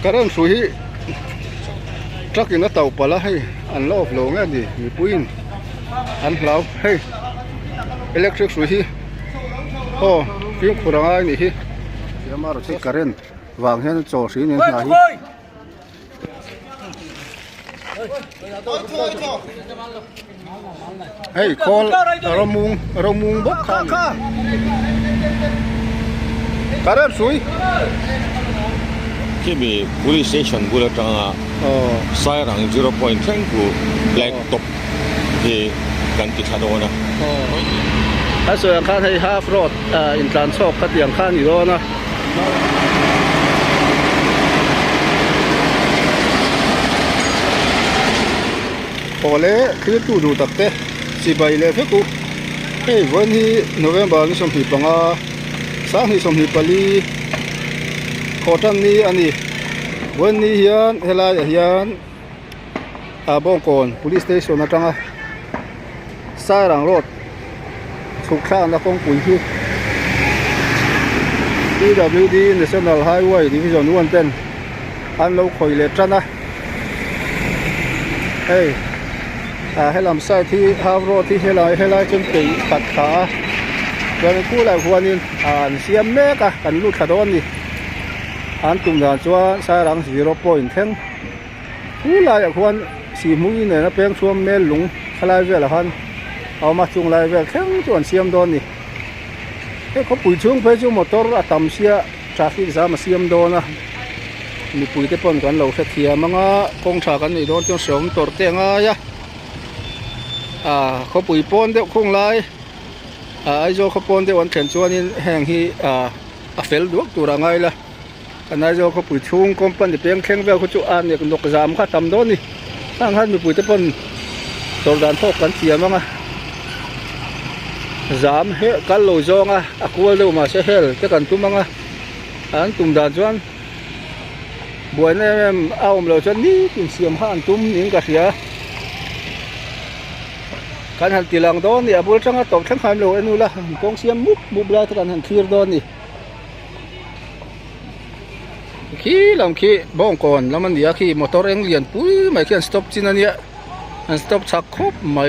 Karan suhi trắc in nó tàu pala hay ăn lo lo nghe đi mi puin ăn lao hay electric suhi oh phim kurang ai ni hi ya mar chi karen wang hen cho si ni na hi hey call romung bốc kha karen suhi Kimi police station gula tanga sairang 0.10 ku black top di ganti thadonaถ้าส่วนข้างให้half roadอินทรานชอบคัดอย่างข้างอยู่แล้วนะพอเลยคือตู้ดูตักเตะสิบใบเลยเพื่อกูเฮ้ยวันที่โนเวมบาร์นี่สมหิปังอาสร้างที่สมหิปลีขอตั้งนี้อันนี้วันนี้เฮียนเฮลาเฮียนบ้องก่อน police station นะจังอ่ะสายหลังรถสุขข้างนักกองปุ๋ยที่ PWD National Highway Division 1เต้นอันเราคอยเล็ดจันนะเฮ้ยให้ลำไส้ที่ฮาวโรดที่เฮลัยจนตีตัดขาเดี๋ยวกู้หลายคนนี่เสียมแม่กะกันลูกขาดอนนี่อันตุ่มด่านชัวสายหลัง0.10กู้หลายคนสีมุ้ยเนี่ยนะเป็นช่วงเมลหลงขลายเวลาพันเอามาจุงลายเวลแข็งจวนเสียมโดนนี่เขาปุ๋ยช่วงไปช่วงมอเตอร์ต่ำเสียจากที่สามาเสียมโดนนะมีปุ๋ยที่ปนกันเราเสียมังอ่ะกองฉากันนี่โดนจนเสียมตัวเตียงอ่ะเขาปุ๋ยปนเด็กคงลายไอ้โจเขาปนเด็กวันเข็นชัวนี่แห่งที่เฟลดวกตัวไงล่ะอันนั้นโจเขาปุ๋ยช่วงกองปั้นที่เพียงแข็งเวลเขาจุอันเนี่ยกันดอกจามข้าทำโดนนี่ตั้งท่านมีปุ๋ยที่ปนตัวด่านพกกันเสียมังอ่ะจามเฮกันโลจงอ่ะกูว่าเร็วมาเสียเฮลแต่กันตุ้มมังอ่ะอันตุ้มด่านจวนบัวเนี่ยเอาเราจนนี้กินเสียมห้านตุ้มนิ่งกระเสียการหันตีหลังโดนเนี่ยบุญจังตบทั้งความเร็วไอ้นู่นละกองเสียมมุบเลยการหันทีร์โดนนี่ขี้ลำขี้บ้องก่อนแล้วมันเดี๋ยวขี้มอเตอร์เองเลียนปุ้ยไม่เขียนสต็อปจีนั่นเนี่ยอันสต็อปชักครบไม่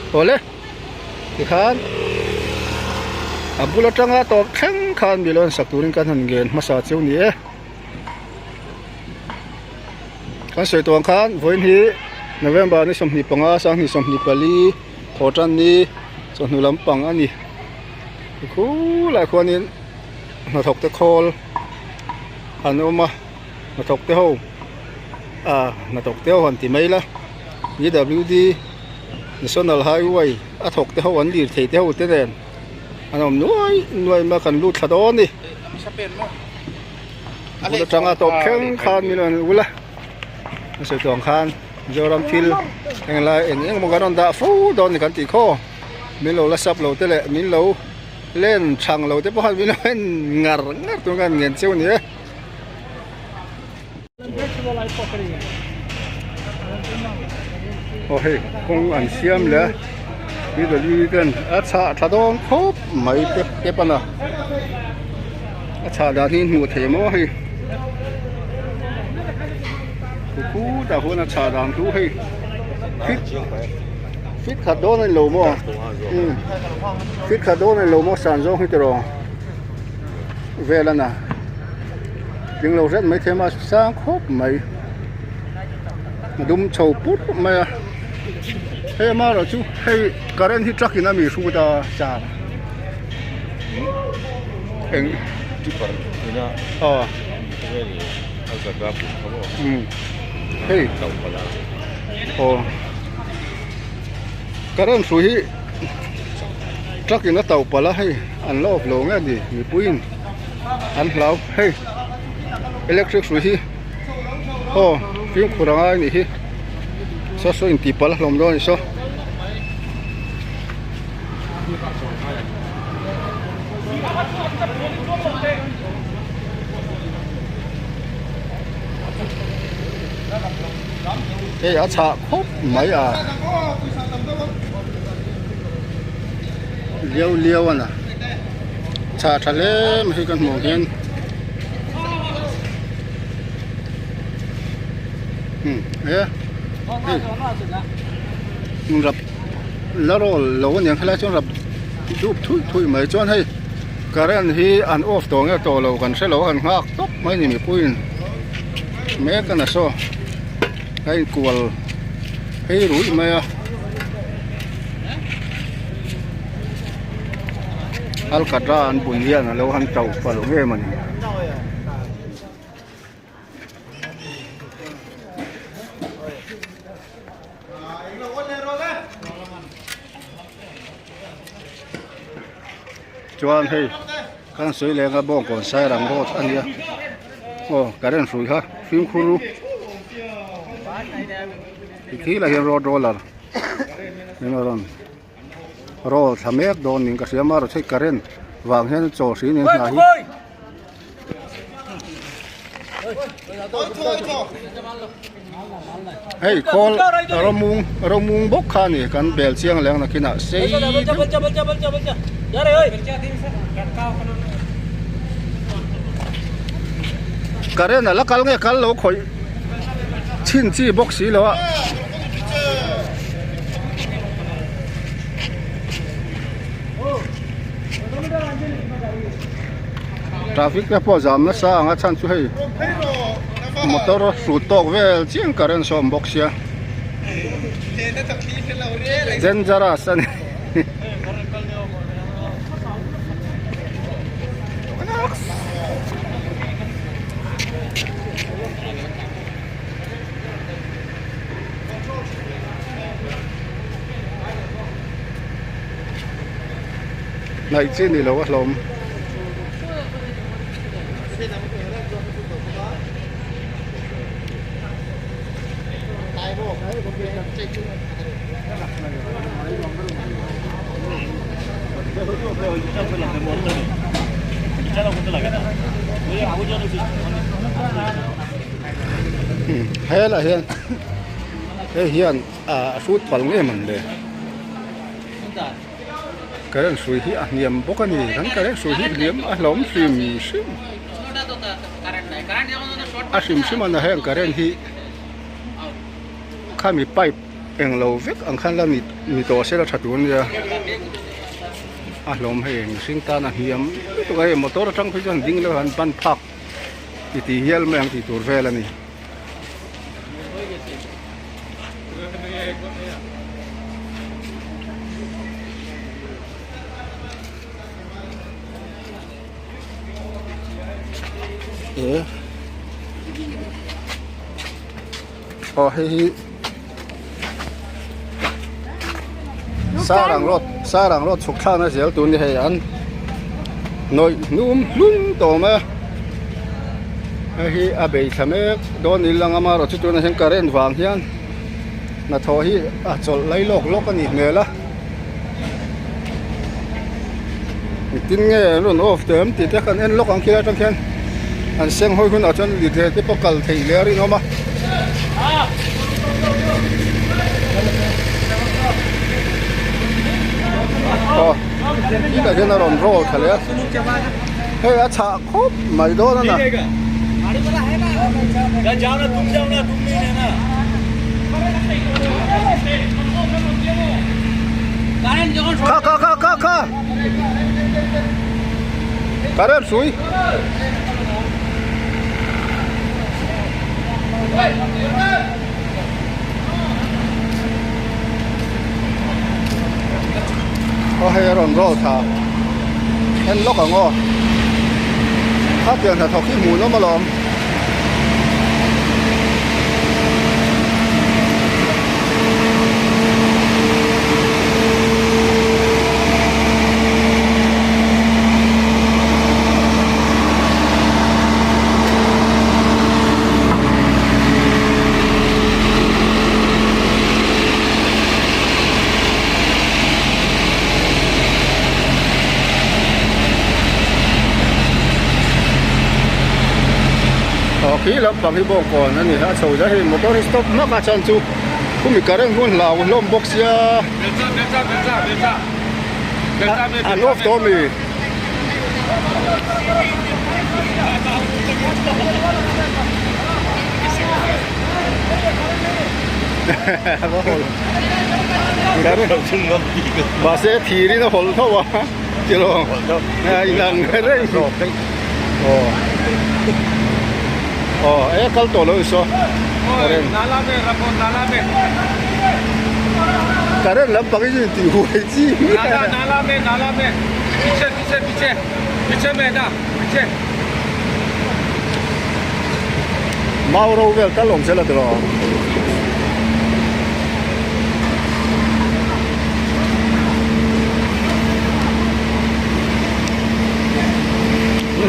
โอ้เลยที่ขันบุญจังตบทั้งขันบิลอนสักตัวนึงการหันเงินมาสาดเจ้านี่การสวยตัวขันวันที่โนเวมบาร์นี่สมนิปังอาสังนี่สมนิปลีขอจันนี่สมนุลำปังอันนี้คู่หลายคนนี่มาถกตะโคลอันนู้มาถกเต้ามาถกเต้าหันที่ไม่ละ PWD National Highway ถกเต้าอันดีเที่ยวเต้นอันนั้นน้อยมากันลูดขดอนนี่บุญจังตบแข้งขันมีนั่นวุ้ละมาสวยตัวขันจอรำทิลอย่างไรเองมันก็นอนด่าฟูโดนกันตีข้อมีเราละซับเราเตะเลยมีเราเล่นช่างเราเตะพอมีเราเล่นงัดตัวกันเงินเจ้าเนี่ยโอ้เฮ้คงอันเสียมเลยมีแต่ดีกันอาชาถ้าโดนครบไม่เก็บปะนะอาชาดาที่หัวเทมอให้กูแต่หัวนักชาดามทุกให้ฟิตขัดโดนในโลโม่ฟิตขัดโดนในโลโม่สันจงให้ตรองเวลาน่ะจึงเราเซ็ตไม่เทมาสร้างครบไม่ดุมโฉบปุ๊บไม่ให้มาเราชูให้การเล่นที่ทรักกินน้ำมีสู้ตาจ่าเองที่ปนนี่นะอ๋อเอาสักแบบเขาบอกเฮ้ยเต่าปลาโอ้การเล่นสุยทรักกินน้ำเต่าปลาให้อันรอบโลงอ่ะดิมีปุ้ยอันเราเฮ้ยอิเล็กทริกสุยโอ้ฟิล์มkurang ai ni hi so inti pala lom do ni so acha khop mai liêu à cha thale mai kan mo hian yeah rập lá rồi lâu年khai cho rập đúc thui mấy cho hay cái này thì ăn off tổ nghe tổ lâu gần sẽ lâu gần ngạc tóc mấy niệm pin mấy cái này so cái cuộn hay rủi mấy Alcatraz an bun hian lo han tau pa lo nge mani chuan hei kan soi le nga bong kon sai rang ro ania o karen sui ha film khuru ki la hian ro dollar nemaron ro thamek don ning ka siama ro thei karen wang hian chaw si ning na hi hei kol romung bok khani kan bel chiang leng na kina sei karen la kal nge kal lo khoi chin chi bok si lo traffic na po jam na sa anga chan chu hei motor su tok vel chiang karen som box ya dangerous ani này trên thì lâu lắm hay là hiền hiền suốt phần nghe mình đấy cái này suy hi niệm bốc cái này cái này suy hi niệm lom sim sim anh hay cái này hi khai mi pipe em lâu viết anh khai là mi to sẽ là chặt luôn nha lom hay sinh ta là niệm tụi cái motor trong cái chân ding là anh ban phạc thì hiel mà anh thì tour về là này hi sa rang rot suk thang na zel tu ni hei an noi lun to ma hi a bei thame don ni lang ama ro chu tu na hen karen wang hian na tho hi a chol lai lok ani mela tin nge run off tem ti te kan en lok ang kila tang khen an seng hoi hun a chon li the te pokal thei le ri no ma cái cái nó rộn rộn thật đấy, cái á chả khốp mấy đó nữa nè, ka, karen suy, hay rộn rộn thà, anh lóc ở ngõ, hát tiền là thọc cái mùi nó mà lòm. Khi lắm bằng cái bộ còn nên là sầu ra thì một cái stop mắc cả chân chú cũng bị cái luôn là lom box ya anh off to me ก็หลแต่ เราถึงน้ำดีกัน บาเซทีนี่นะหลเท่าวะจิโร่อีหลังเร่ง รอบได้ โอ้โอ้กัลโตเลยสินาลาเบรับนาลาเบ การเล่นลำบากจริงๆหัวจี นาลาเบพิเชเมด้าพิเชมาเราเวลตลงเสร็จแล้วตัว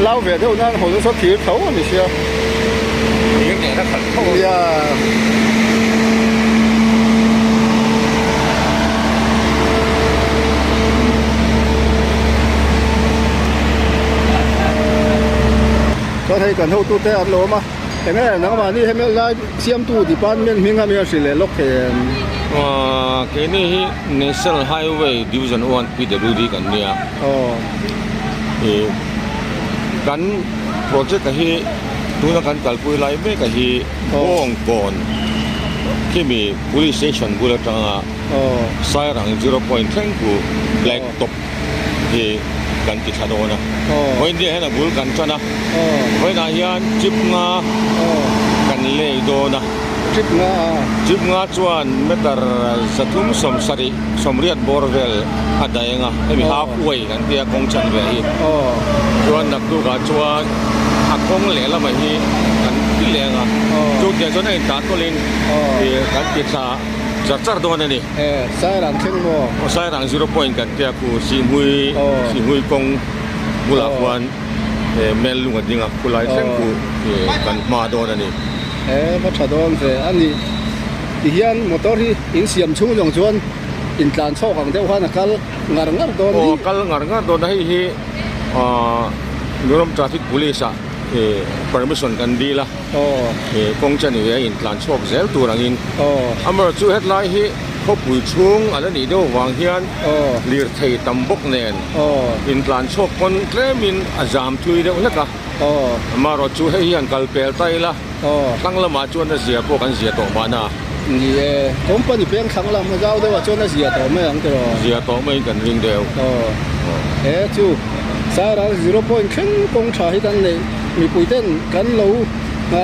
老别的那或者说剃头那些，已经给他很透了。呀，ก็ให้กันเท่าตู้แต่อันโลมาแต่แม่นักมานี่ให้แม่ไล่เสียมตู้ที่บ้านแม่มีงานมีสิ่งเล็กล็อกเห็นKini National Highway Division 1 PWD กันเนี่ยกันโปรเจกต์ที่ดูนักการkalkulasiไล่ไม่กันที่ห้องก่อนที่มี police station บุรีรัมย์สายรัง0.10 กูแบล็กท็อปที่กันติดถนนนะวันนี้เห็นนะบุรีกันชนะวันนี้ยันจิบงากันเลยโดนนะจิบงาชวนเมตรสะทุ่มสมสริสมเรียดบอร์เวลada yangมี halfway กันที่กงจันเวียชวนนักดูกันชวนหักกงเหล่ละไม่ฮีกันที่เหล่งจุดเดียวชวนให้ตัดตัวลินกันติดซาจัดโดนนี่สายรังเข่งโมสายรัง0.กันที่กูสีมุยกงบุลาวันเมลุงกันจริงอ่ะกูไล่เส้นกูกันมาโดนนี่มาชาโดนเสียอันนี้ที่เห็นมอเตอร์ที่อินเสียมชุ่งยงชวนอินทานโชคของเจ้าข้านักการงานโดนนี่การงานโดนให้ที่นุรมทราฟิกบุรีสะpermission กันดีละกงจันนี่อินทานโชคเซลตัวรังอินอเมริกาเฮดไลน์ที่เขาปุยชุ่งอะไรนี่ดูวางเฮียนลีร์ไทยตำบกเนนอินทานโชคคนเคลมินอาจามทุยเดียวเล็กอะมาเราช่วยให้ยันกัลเปลไตละตั้งละมาชวนจะเสียพวกกันเสียต่อมานะนี่ผมเป็นเพียงครั้งละมาเจ้าได้ว่าชวนจะเสียต่อไม่ยังตัวเสียต่อไม่กันริงเดียวจู่สายเรา0.แข่งกงชาให้กันเลยมีปุ๋ยเต้นกันเรา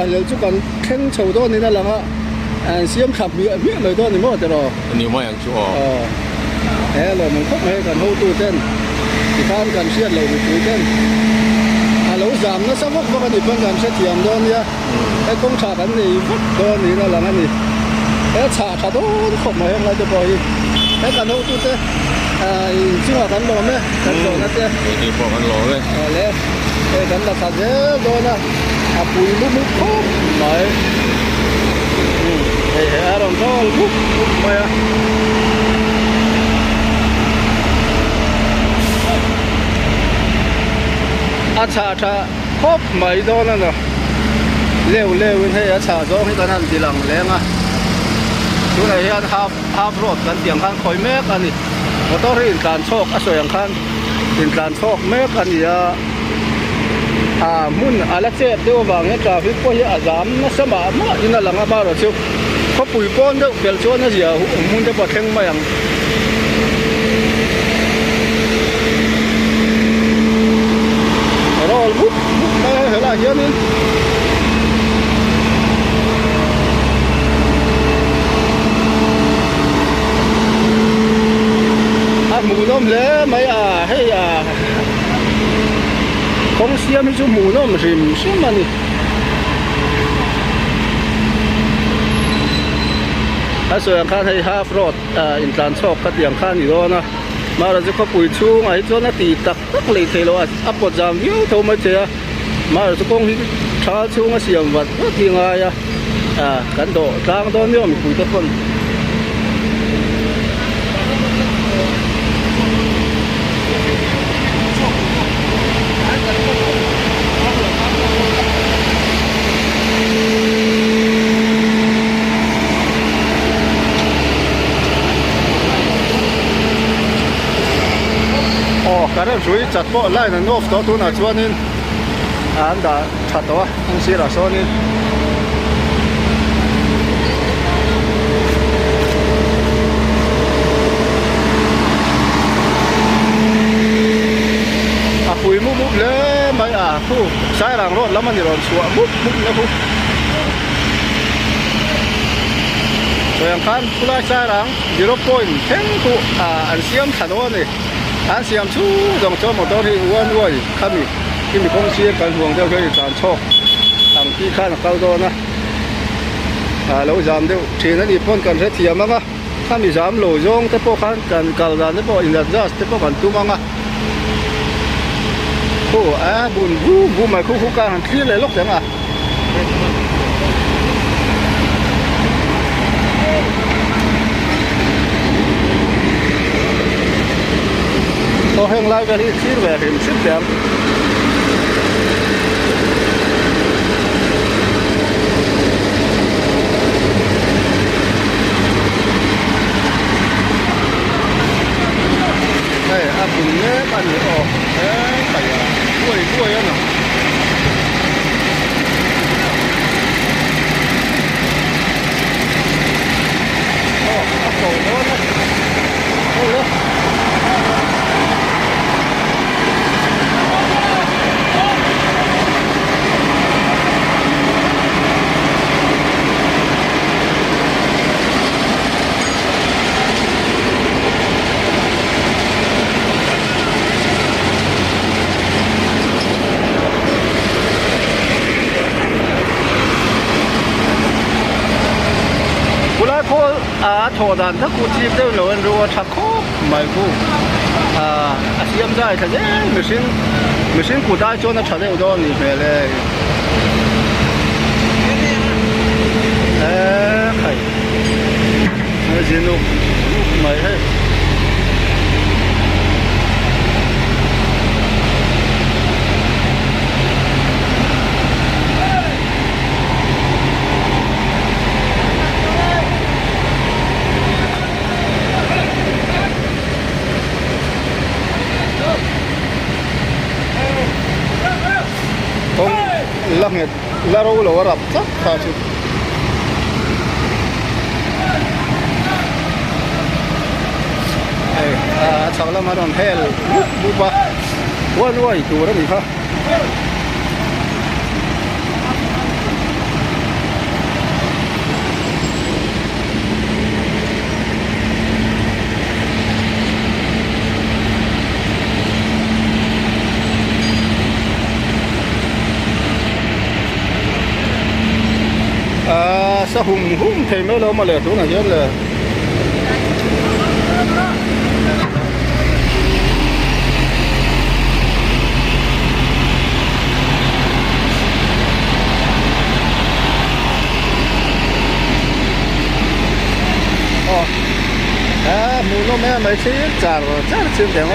เรื่องจุกันแข่งโชว์ตัวนี่นั่นแหละฮะเสียมขับมีเลยตัวนี่มั่วแต่รอนี่ไม่ยังชัวเรามันคบให้กันโน้ตตู้เต้นที่ข้ามกันเชียดเรามีปุ๋ยเต้นเราจำนะสมมติว่ากันอีกเป็นการเสียมโดนเนี่ยไอ้กงชากันนี่ฟุตโดนนี่นั่นแหละนี่ไอ้ชาโดนคบมาให้เราจะปล่อยไอ้กันโน้ตตู้เต้ชื่อว่ากันโดนไหมกันโดนนะเจ้นี่พอกันโลเลยเลยไอ้กันละสัตว์โดนนะปุ๋ยมุกคบหน่อยไอ้เราต้องมุกไปอ่ะชาครบไม่โดนนั่นนะเร็วให้ชาโดนให้กันนั่นทีหลังแรงอ่ะดูไหนยันฮาฟรถกันเตียงข้างคอยแม่กันนี่มอเตอร์อินการโชคสวยอย่างข้างอินการโชคแม่กันนี่มุ่นอะไรเจ็บเดี๋ยวบางอย่างจะฟิกพวกอาจารย์มาสมัครมาอินนั่นหลังบ้านเราเชียวเขาปุ๋ยป้อนเดี๋ยวเบลชวนนั่นเสียมุ่นจะปวดแข้งมาอย่างรอลุกไม่เห็นอะไรเยอะนี่หมูน้มเลยไม่ให้ของเสียไม่ชูหมูน้มริมใช่ไหมนี่ถ้าส่วนข้างให้ฮาฟรถอินทานโชคก็เตียงข้างอยู่แล้วนะมาเราจะเข้าปุ๋ยชูไอ้ตัวนั้นตีตักเลยเทโลอัปปดจามเยอะเท่าไม่เจอมาเราจะคงชาชูมาเสียมวัดที่ไงกันโดทางโดนเนี่ยมีปุ๋ยตะคนการเริ่มช่วยจัดโป๊ะไล่ในโน้ตตัวตัวหน้าชวนนี่อันดาชัดตัวอันเสียละโซนี่ khu sai ràng rồi lắm anh rồi xuống bút bút nó khu rồi anh khăn khu lại sai ràng 0 point thêm khu anh xem thằng đó này anh xem chú dòng cho một đôi thì uốn uốn khăn mi khi mình công ty cần huống theo cái sản xuất thằng kia khăn cao đó na lâu giảm đâu chỉ là đi phun cần rất thiệt mà khăn bị giảm lỗ rong thế bộ khăn cần cầu ra thế bộ in ra thế bộ cần tu mà khu buồn vu mà khu cả hàng kia lấy lúc thế mà tôi hẹn lại cái kia về hình xếp đẹp đây buồn nhé bạn nhỉ phải đuôi á nào cầu đó đó thổ đàn thắc cụ chim đâu rồi rồi thắc khóc mày cụ xem ra thế mình xin cụ đại cho nó trở lại đó như vậy嘞hay nó gì nó mày hết lăng la rô là rập chắc phải chứ chắc là mà đòn hell bút ba quên rồi chủ đó mình ha sao hùng thì mới lâu mà lẻ chỗ này chứ là mù nó mẹ mấy cái chả rồi chắc là chưa tiếng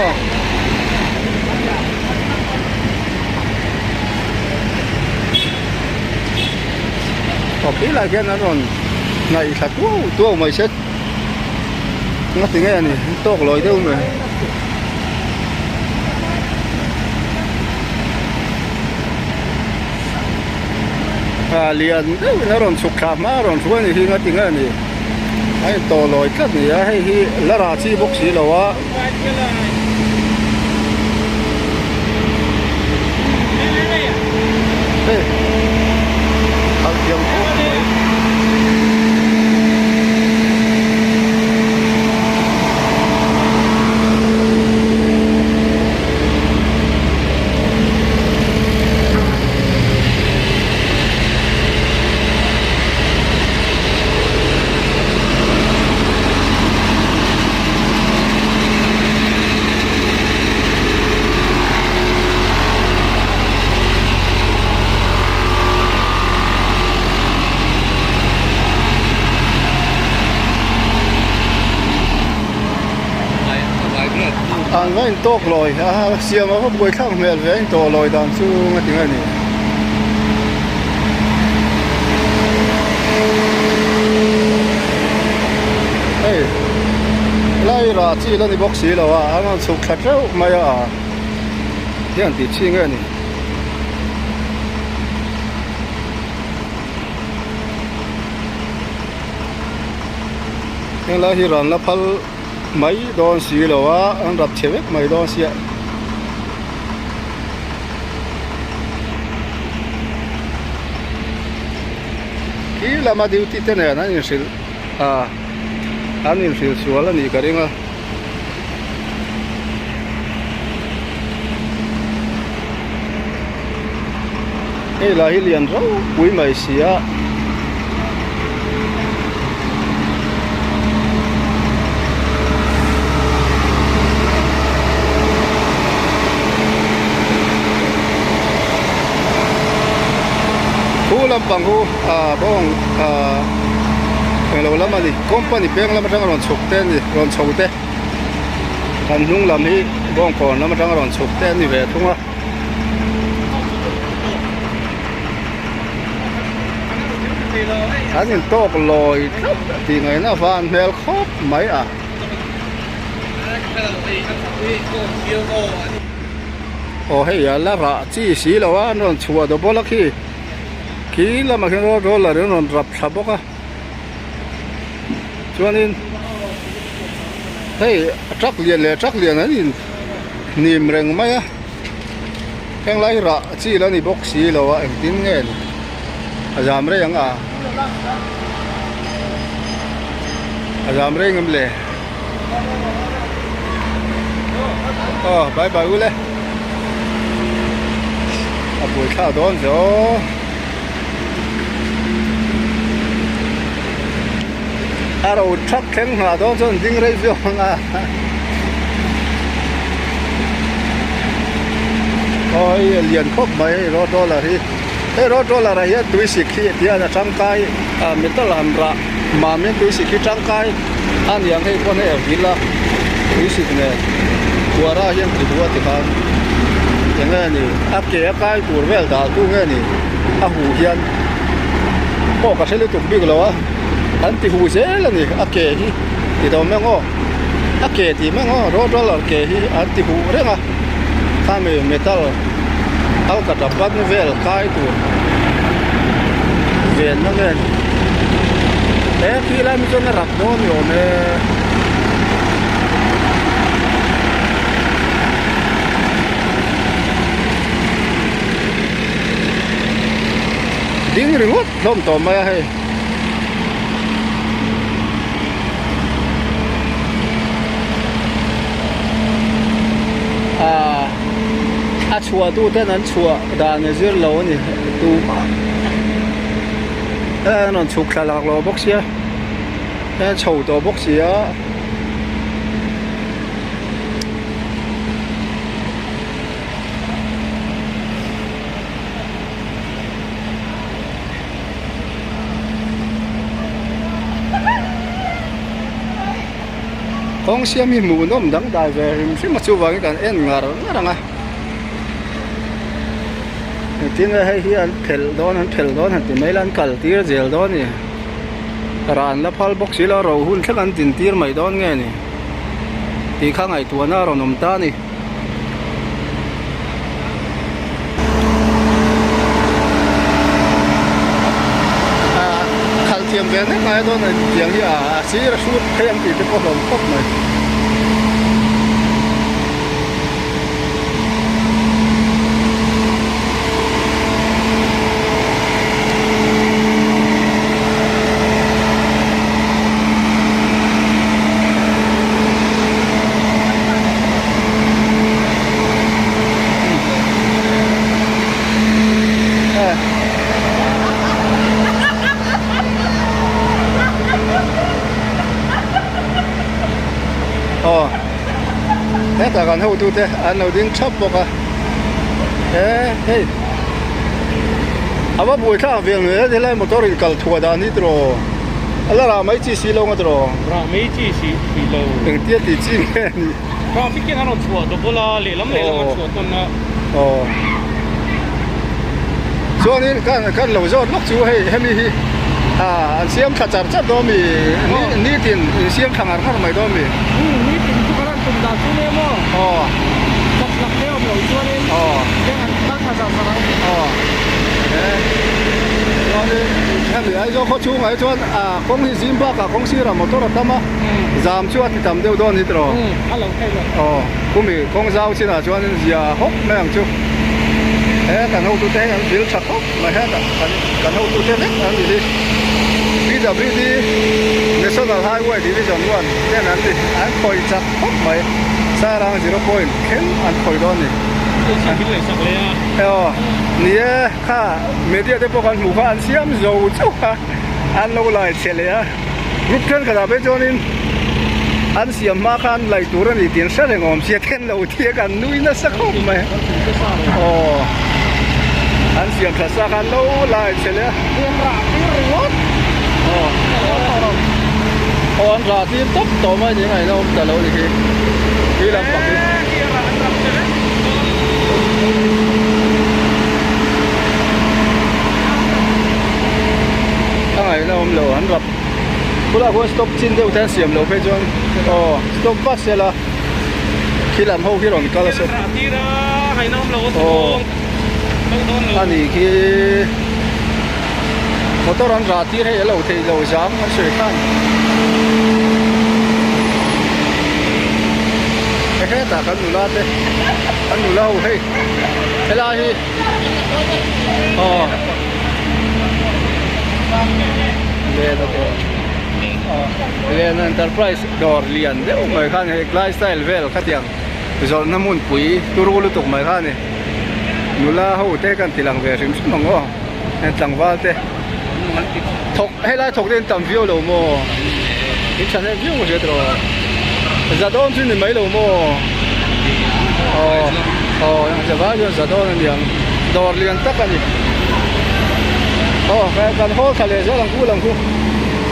không tí là cái nó còn này thật tua mày chết nó tiếng nghe này to lối đâu mà liền nó còn sụp khám mà còn xuống này khi nó tiếng nghe này hay to lối cất này hay khi lá ra chi bốc xí đâu á anh vẫn tốt rồi, xem mà có buổi khác mẹ về tốt rồi đàn chú nghe tiếng này. Hey, lại ra chỉ là đi bóc xí rồi anh ăn súp khát rồi mà hiện thì chi nghe này. Yang lahir là phal mấy đòn xí rồi anh đập chế mấy đòn xí kí là mà điều ti tên này anh nhìn xịt anh nhìn xịt xua là gì cái đấy mà đây là hi liền rau quý mày xía làm bằng hồ bong cái lâu lắm đi company beng lắm trang còn chụp tên gì còn chụp tên anh nung làm hi bong còn lắm trang còn chụp tên gì về không á anh nhìn to lồi thì ngày nó van mel khóc mấy à hay là ra chỉ xí là nó chùa đồ bó lắc kí là mà cái đó là nó rập sập bốc á cho nên thấy chắc liền ấy niềm rừng mấy á cái lấy rạ chỉ là ni bốc xí là anh tin nghe giảm đấy giảm đấy ngâm lệ bye bye ule buổi khá đón rồi rồi chắc chắn là đó cho những cái việc thôi liền khóc mấy đó là gì thế đó là cái túi xịt khi thì là trang cái mình ta làm ra mà mình túi xịt khi trang cái anh yang hay con này villa túi xịt này tua ra hiện thì tua thì kan yang này cái tua vel đã tu nghe này hủ hiện có cái sẽ liên tục biết rồi anh thì hú dễ là gì kể thì đâu mấy ngô kể thì mấy ngô đó là kể anh thì hú đấy mà tham gia metal áo cả đập bắt về cái tủ về nó nghe thế khi làm cho nó rập nó nhiều nè tiếng rừng hút không tóm mai hay chùa tu tên anh chùa đàn này dưới lầu này tu nó chụp lại lạc lò bốc xía chầu tổ bốc xía con xía mi mù nó không đắng đại về phim mà chụp vào cái cảnh em ngờ nó rằng tiếng hay hi an thel don han ti mai lan kal tir zel don ni ran la phal box la ro hun thlan an tin tir mai don nge ni ti kha ngai tu na ro nom ta ni khal thiam ve ne ngai don ni tiang hi si ra su thayam ti te ko rom khop mai thế ta còn hậu tu thế anh đầu tiên chắp bọc hey à buổi sáng việc nữa thì lại một tổ cầu thua đàn đi rồi là mấy chi xí lâu mà rồi mấy chi xí lâu từng tiết thì chi nghe rồi phía kia nó chùa đồ bô la lệ lắm chùa tuần cho nên cái lâu rồi lúc chú hay mi anh xem thật chặt đó mi ní tiền xem thằng ăn không mày đó mi ní tiền chú cái tụm đào chú nem chặt lắc đeo biểu chú nem cái ăn tắc là sao cho nên em nghĩ ai cho khó chú ngay cho công ty Zim Bắc công ty là một tổ hợp tâm giảm chú thì tầm đều đón hết rồi công giáo xin là cho nên giờ hốc mấy thằng chú cái hậu tu thế anh biết chắc hốc mà hết cả hậu tu thế đấy anh gì PWD National Highway Division 1เนี่ยนั้นดิอันคอยจับพบไหมสายราง0 point เข็นอันคอยโดนนี่ Isa kilo isa kaya. นี่ค่ะเมียเดี๋ยวพวกกันหมู่บ้านเสียมโจจุกอันเราไล่เฉลี่ยรูปเท่นกระดาษเป็นจอนินอันเสียมมาคันไล่ตัวนี้เตียนเสร็จงอมเสียเท่นเราเทียกันนุ้ยน่าสักครู่ไหมอันเสียมภาษาคันเราไล่เฉลี่ย Yang rapi reward. อันราที่ต๊บต่อมาอย่างไรเราแต่เราดิที่ลำปัก ทั้งไงเราเหลือหันรับคุณอาคุณสต็อปจินเดียวแทนเสียมเราไปจนสต็อปบัสเสร็จละขี้ลำเขาขี้หลงก็แล้วสิ Rapi dah. Hai nom lo tu. Don อันนี้คือมอเตอร์รันราที่ให้เราเทเราจ้างมันสวยข้างแค่ตากันหนูลาดเลยกันหนูเล่าให้เวลาที่เรียนโอเคเรียน Enterprise ดอร์เรียนเดี๋ยวไม่ข้างให้ไลฟ์สไตล์เวลขัดยังจนน้ำมันปุ๋ยตัวรู้ลุตุกไม่ข้างนี่หนูเล่าเตะกันตีหลังเวริมสมองอ๋อเห็นต่างว่าเตะถกให้ไล่ถกเดินต่ำวิวเราโม่อีกชั้นเนี่ยวิวมันจะตัวจะโดนจุดนี้ไม่เราโม่ยังจะว่าจะโดนอย่างดอร์เรียนตักกันนี่แค่การโฮทะเลจะหลังคู่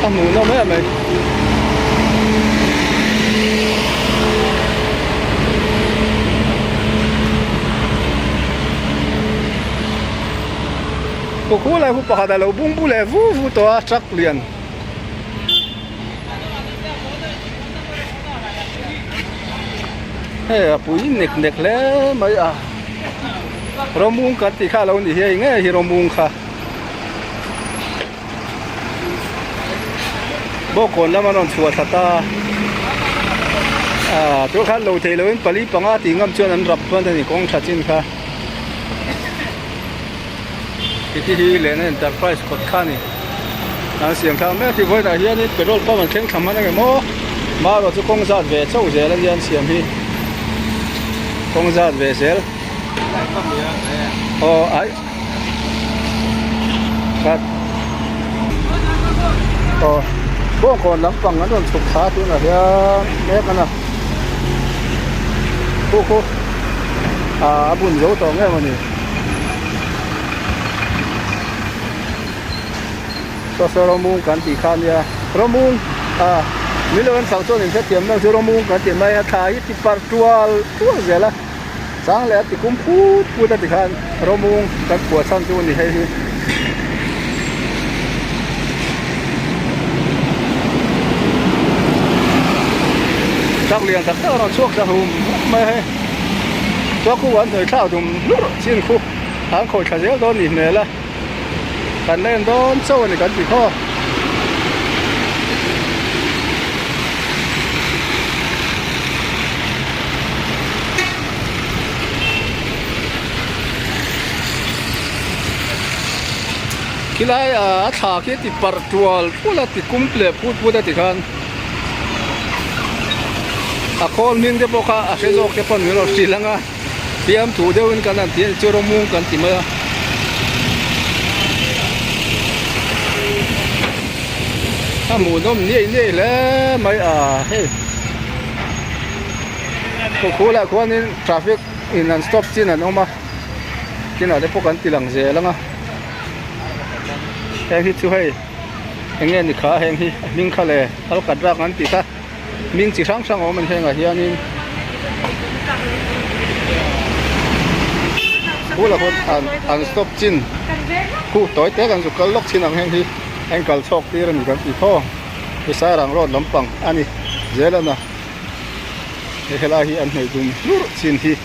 ทำหมูน้ำไหมพวกคู่อะไรพวกปะหาแต่เราบุ้งบุ้งเลยวูตัวจักเรียนเฮ้ยปุ๋ยเน็กแล้วไม่รอมุงกันที่ข้าเราหนีเฮ้ยไงที่รอมุงค่ะบอกคนแล้วมันนอนชัวร์ตาตัวข้าเราเทเลยปลีปังอาติงามชวนนั้นรับเพื่อนนี่กองชัดจินค่ะที่เล่น Enterprise กดข้านี่เสียงข้าแม่ที่ไว้แต่เฮียนี่เป็นรถป้ามันแข็งทำมันอะไรมั้งมาเราจะกองจัดเวชเจ้าเจริญยันเสียงพี่กองจัดเวชเซลไอ้ครับพวกคนลำปังนั้นโดนสุกขาตัวน่ะเดี๋ยวแม่กันนะพวกบุญโยต่อแง่มันนี่ก็สรมุงกันตีขันเนี่ยรมุงมิลเลนสาวโจนี่เทียมนั่งสรมุงกันตีไม่ถ่ายที่ปาร์ตัวเจละสังเลยติคุมพูดติขันรมุงกันปวดสั้นตัวนี่ให้จักเรียนแต่ก็เราช่วงจะหุ่มไม่ให้ช่วงคู่วันเหนื่อยข้าวดุมชิ้นคู่หางโขดขาเสียวโดนหนีเหนื่อยละกันเล่นโดนโซ่ในกันตีข้อคิดไรถ้าคิดติดปาร์ตัวพูดละติดคุ้มเปล่าพูดติดกันคนมิงเดี๋ยวพวกเขาเชื่อโลกเดี๋ยวพอมีรถสิลังอ่ะเตรียมถูเดี๋ยวกันนั่นเตรียมจูรมุงกันที่มาถ้าหมูน้มนี่แล้วไม่เฮ้ยคู่ละคู่นี้ทราฟิกอินนันสต็อปจีนนั่นออกมาจีนอะไรพวกกันที่หลังเสียแล้วอ่ะแห่งที่ช่วยแห่งเงี้ยนี่ขาแห่งที่มิงเขาเลยเขากัดรากนั้นติดค่ะมิงจีช่างอ๋อมันแห่งอะไรนี่คู่ละคนอันสต็อปจีนคู่ต่อยเตะกันสุดก็ล็อกจีนแห่งที่แห่งกัลชกที่เรามีกันอีกข้อไปสายรางรถลำปังอันนี้เจริญนะเฮลาฮีอันไหนดุมนู่จีนที่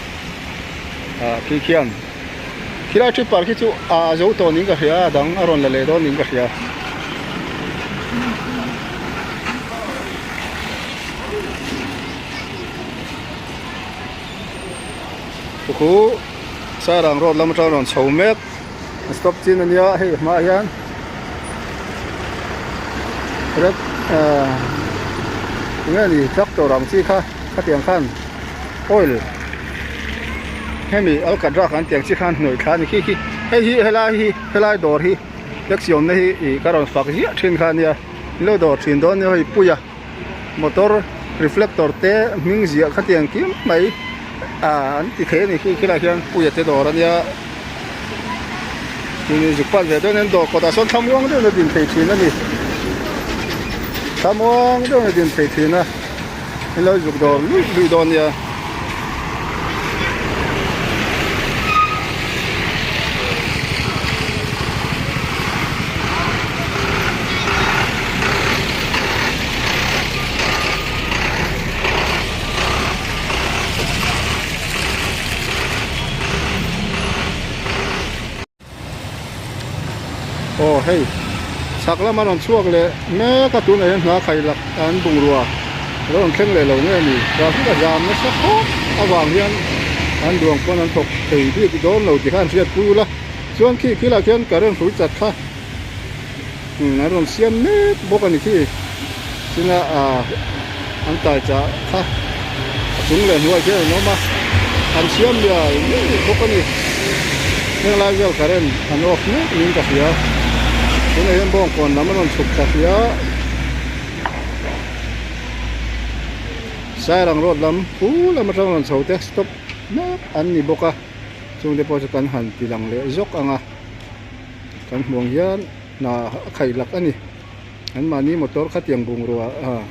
ขี้เขียนที่เราที่ปาร์คิจูเจ้าตัวนี้ก็เฮียดังอารมณ์ละเลยตัวนี้ก็เฮียคู่สายรางรถลำจอดชาวเมกสต็อปจีนนี่ให้มาอย่าง rất nghe gì chắc tổ làm chi khác tiền khan oil hay mi ở cả ra khan tiền chi khan nổi khan khi hay lai đồ hi lection này cái rồi phật gì trên khan ya lo đồ trên đó này puya motor reflector te mình gì cái tiền kiếm mấy anh thì thế này khi cái này khan puya te đồ rồi ya thì chụp bắt về đó nên đồ có ta son tham quan đó là tiền thấy chuyện này tham quan đó là tiền thấy chuyện à lo chụp đồ lui đồ nha oh hey sakla manon chuak le me ka tu nei na khai lak an bung ruwa ron thleng le lo ne ni ra fu ka jam na sa kho awang hian an duang kon an thok thei bi don lo ti khan riat pu la chuan khi la khian ka ren hrui chat kha na ron siam me bok ani khi sina an tai cha kha chung le nuai che no ma an siam ya ni bok ani nang la vel ka ren an off ne ning ka fia cái này em bong còn nằm nó sụp sạt phía sai rằng rốt lắm cú là mà trong lần sau test stop nó ăn đi boka chung để bao cho căn hẳn thì lằng lẽ dốc anh à căn buồng hiên là khai lạc anh anh mà ní motor khát tiền bùng rồi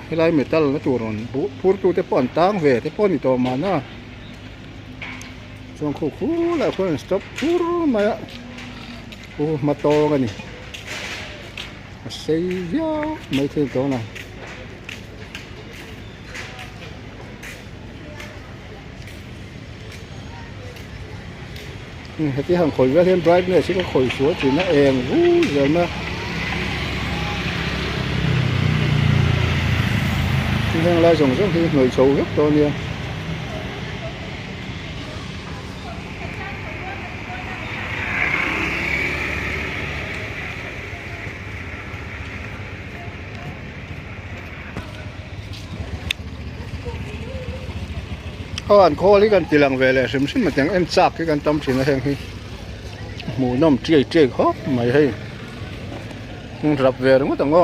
cái lai metal nó chủ rồi pur tu te pon tang về te pon to mà na chung khu là con stop pur mà mà to cái này xây dao mấy thứ chỗ này cái hàng khối với thêm bright này chỉ có khối xuống thì nó êm rồi mà nhưng lại dùng rất thì người xấu rất to nha anh khó lýกันตีลังเวลเสมมันแต่งเอ็นซักกันต้มสินะแห่งที่หมูน้ำเจี๊ยฮะไม่ให้มันรับเวลมันต้องง้อ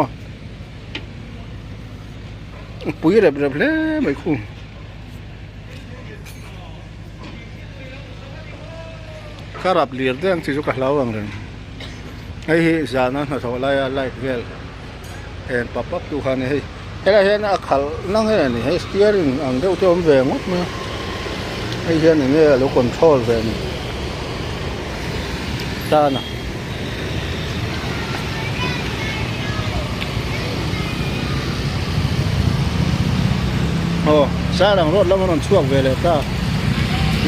ปุ๋ยแบบเลยไม่คุ้มข้ารับเลียดเรื่องที่สุขภาพวังเรื่องไอ้จานั้นเขาไล่เวลเอ็นปั๊บดูขันให้อะไรเห็นอักขระนั่งให้นี่ให้สเตียริ่งอันเดียวที่ผมแหวงหมดมั้ยไอ้เช่นนี้เราคอนโทรลแบบนี้ด้านน่ะโอ้สายหลังรถแล้วมันช่วงเวลาตา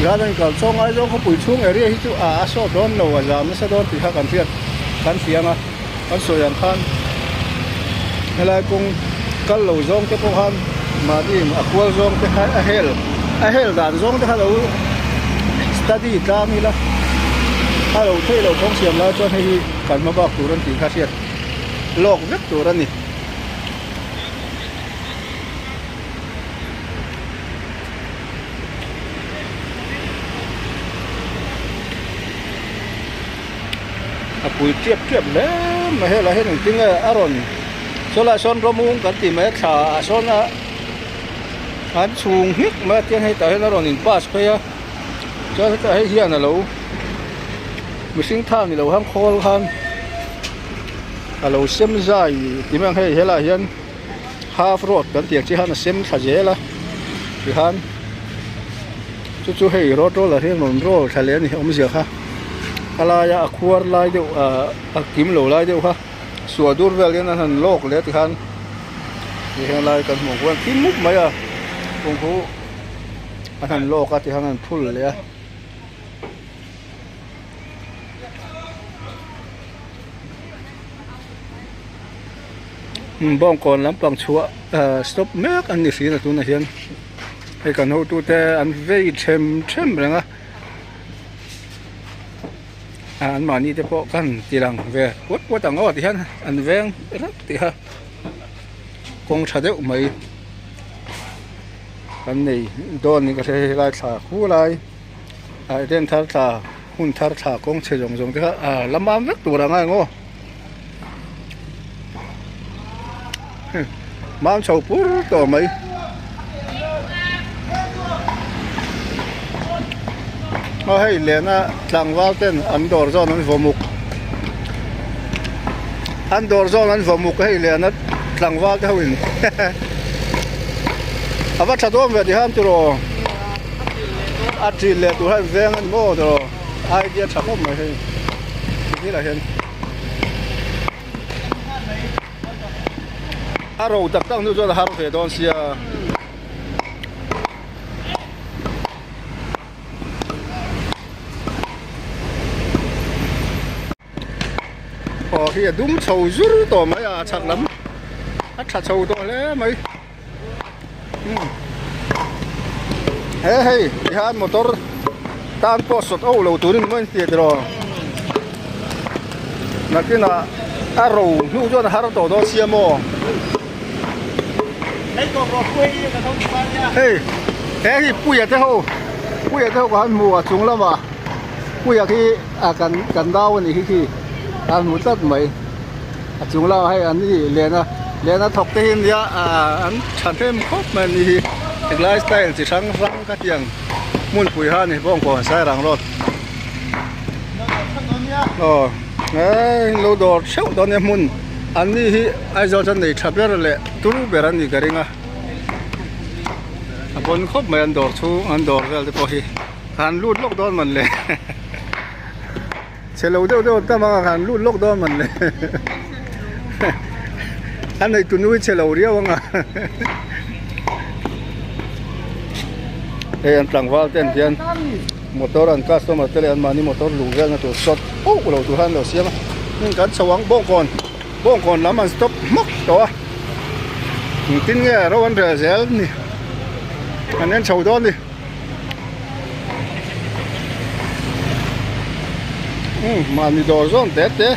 การเดินกับช่องไอ้ช่องเขาปุ๋ยช่วงเอรีที่จู่โซ่โดนเราว่าจะไม่ใช่โดนตีข้ากันเทียนขันเสียงขันสวยอย่างขันอะไรกุ้งกันเราช่องเจ้าพวกขันมาที่ควรช่องที่ให้เฮลด่านช่องที่ให้เราสตูดี้ตามนี่ละถ้าเราเที่เราท่องเสียงแล้วจะให้กันมาบอกตัวนั้นตีข้าเสียโลกเว็บตัวนั้นนี่ปุ๋ยเทียบแล้วไม่ให้เราเห็นจริงๆอร่อยโซลาร์ซอนระมุงกันตีไม่ขาโซนอันสูงฮิกมาเทียนให้แต่ให้เราหนิป้าสไปอะจะให้เฮียนะเราไม่สิ่งท่านี่เราห้ามคอลกันเราเซมใจที่มันให้เราเห็นฮาฟรถกันเตียงที่ฮันเซมขยะละที่ฮันจู่ๆให้รถละที่นนรถทะเลนี่ผมเสียค่ะอะไรอะขวดลายเดียวกิมโหลลายเดียวค่ะส่วนดูเวลนั้นโลกเลยที่ฮันที่ฮันลายกันหมดวันที่มุกไหมอะผมพูอันนั้นโลกที่ฮันพุ่นเลยอะบ้องก่อนลำปังชัวสต็อปแม็กอันนี้สินะตัวนั้นเห็นให้กันหูตัวแต่อันเวทเช่มเลยนะอันมานี่จะพอกันตีหลังเววัดต่างอ้อที่ฮันอันเวงรักที่ฮะ kong cha deuh mai kan nei don ni ka the lai tha khu lai ai den thar tha hun thar tha kong che jong jong te a lamam vek tu ra ngai ngo mang chau pur to mai hay lena tlang wal ten an dor zon an vomuk hay lena tlang wal te hawin ava thadom ve di ham tu ro ati le tu han veng an mo do idea thakop mai he ni la hen aro tak tang nu zo har ve don sia khi đúng sầu rú to mấy à chặt lắm chặt sầu to lẽ mấy hey ihan motor tan po sot au lo turin mon ti dro na kina aro nu jo na har to do siamo hey hey puya te ho ko han mu a chung lama puya khi a kan daw ni khi anh muốn tất mấy chúng lao hay anh gì lên thọc tên ya anh chẳng thêm khóc mà đi thực lifestyle chỉ sáng răng các tiếng muốn quỳ ha này bông còn sai răng rồi lâu đồ xấu đó nên muốn anh đi ai cho chân này chập ra lệ tu bể anh đi cái gì à bốn khóc mà anh đổ ra thì coi anh lút lốc đó mình lệ chế lâu đâu ta mà hàng lút lốc đó mình anh này tụi nuôi chế lâu đi không à anh trăng vào tiền tiền motor anh customer tele anh mani motor lù ra nó tụt sốt lâu tụi hắn lâu xiêm nhưng cái sawang bông còn lắm anh stop mốc đó tin nghe đâu anh rẻ rẻ nè anh em sầu đó đi mani dorzon tete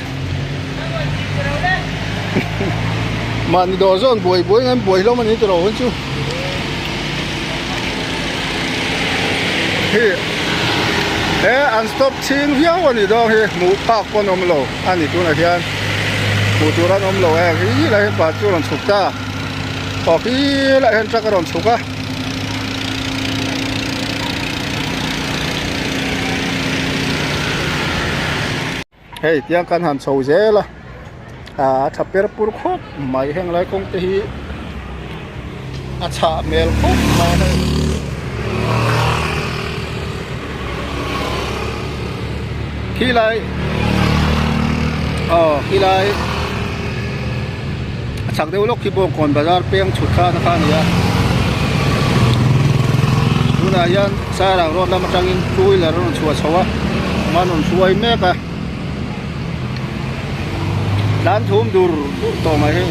mani dorzon boy ngan boy lo mani tro hon chu he an stop chin hiao ani do he mu pak kon om lo ani tu na hian mu tu ran om lo hi la he pa chu ron chukta pa hi la hen tra ka ron chuka hey tiang kan han chou je la thaper pur khop mai heng lai kong te hi cha mel khop ma hai khi lai chak deu lok ki bong kon bazar peng chut kha na kha nia tuna yan sa rang ron lam tangin tui la ron chua chawa manon chuai me ka dan thum dur to mai he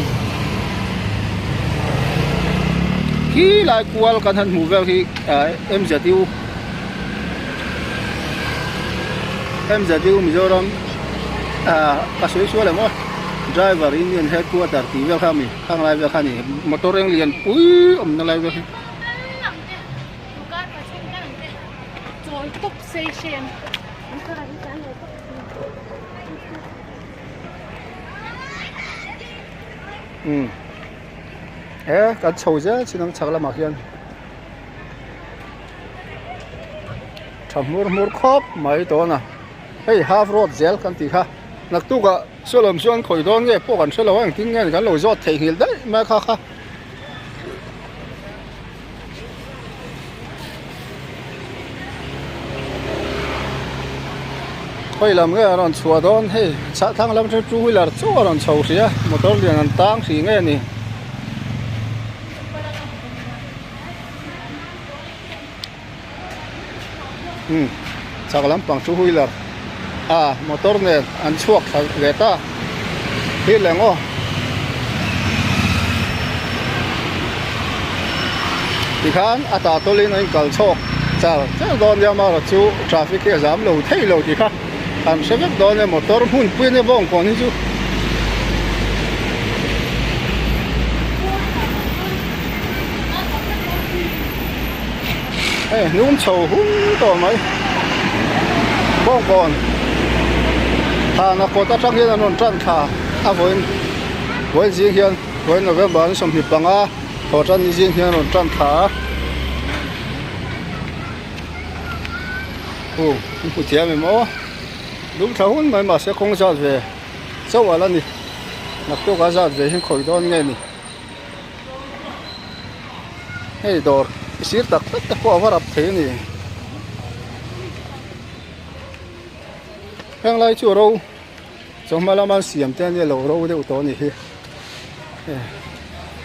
khi lại qual kan han mu vel khi em zatiu Mizoram ka soi le mo driver Indian headquarter ti vel khami khang lai vel khani motor eng lian pui na lai vel top station kan chou je chinang chakla ma hian thamur khop mai to na hey half road zel kan ti kha nak tu ga solom chuan khoi don nge po kan selo ang ting nge kan lo zot thei hil dai ma kha khoi lam nge ron chua don hey cha thang lam chu wheeler chu ron chou sia motor lian an tang si nge ni chak lampang chu wheeler motor ne an chuak le ta hi lengo ti khan ata tolin an kal chok cha don ya ma chu traffic jam lo thei lo ti kha an sevek don ne motor hun pui ne bong kon hi chu núm sầu húng to mấy bông còn thà nó có ta trăng hiền nó trăng thà với riêng hiền với nó vẫn bán sầm hiệp bằng á họ trăng riêng hiền nó trăng thà phụ thiệt mình mò đúng thấu húng mà sẽ không ra về sâu vào lần đi nạp tiêu cá ra về hiện khỏi đón nghe nè hey đồ xíu tắc tất qua vào đập thế nè hang lai chu râu trong mà làm xiêm tên này lẩu râu đều to nè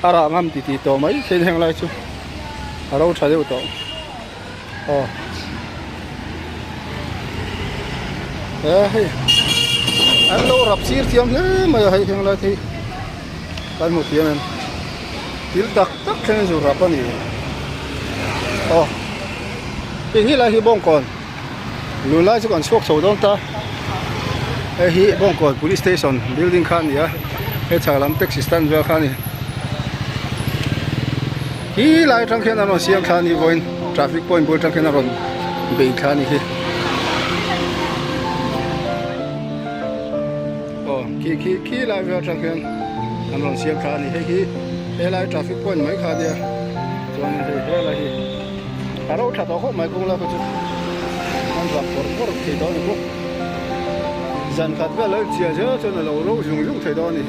ara ngam tì to mấy khi hang lai chu râu chả đều to anh lâu rập xíu thiam thế mà hay hang lai thì cái một tiếng em tiếng tắc tắc cái rồi rập anh cái hi là hi bông còn lùi lại chứ còn suốt sầu đông ta hi bông còn police station building khan nhá cái chả làm taxi stand về khan nhỉ hi lại trong khi nào nó xiêm khan nhỉ point traffic point buổi trong khi nào rồi bị khan nhỉ khi lại về trong khi nào nó xiêm khan nhỉ hi lại traffic point mấy khan nhỉ cho nên hi lại ở đâu thằng đó không mấy cũng là cái chút anh gặp một thì đó là cũng dần khát về lấy chia cho nên là lâu dùng thấy đó này